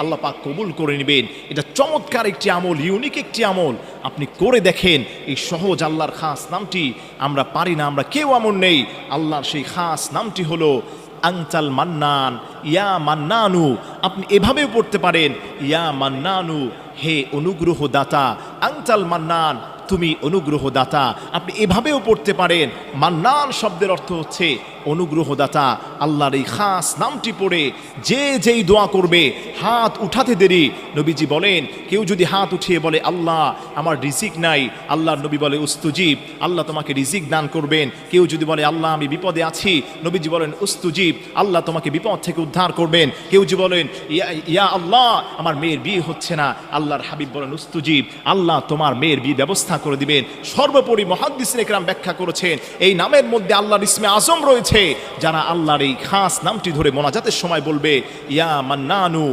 আল্লাহ পাক কবুল করে নেবেন। এটা চমৎকার একটি আমল, ইউনিক একটি আমল, আপনি করে দেখেন। এই সহজ আল্লাহর খাস নামটি আমরা পারি না, আমরা কেউ এমন নেই। আল্লাহর সেই খাস নামটি হলো আনতাল মান্নান, ইয়া মান্নানু। আপনি এভাবেও পড়তে পারেন, ইয়া মান্নানু, হে অনুগ্রহ দাতা, আনতাল মান্নান, তুমি অনুগ্রহ দাতা। আপনি এভাবেও পড়তে পারেন। মান্নান শব্দের অর্থ হচ্ছে অনুগ্রহদাতা। আল্লাহর এই খাস নামটি পড়ে যে যেই দোয়া করবে, হাত উঠাতে দেরি, নবীজি বলেন, কেউ যদি হাত উঠিয়ে বলে আল্লাহ আমার রিজিক নাই, আল্লাহর নবী বলে উস্তুজিব, আল্লাহ তোমাকে রিজিক দান করবেন। কেউ যদি বলে আল্লাহ আমি বিপদে আছি, নবীজি বলেন উস্তুজিব, আল্লাহ তোমাকে বিপদ থেকে উদ্ধার করবেন। কেউ যদি বলেন ইয়া আল্লাহ আমার মেয়ের বিয়ে হচ্ছে না, আল্লাহর হাবিব বলেন উস্তুজিব, আল্লাহ তোমার মেয়ের বিয়ে ব্যবস্থা করে দিবেন। সর্বোপরি মুহাদ্দিসিনে কেরাম ব্যাখ্যা করেছেন, এই নামের মধ্যে আল্লাহর ইসমে আজম রয়েছে। যারা আল্লাহর এই খাস নামটি ধরে মোনাজাতের সময় বলবে ইয়া মান্নানু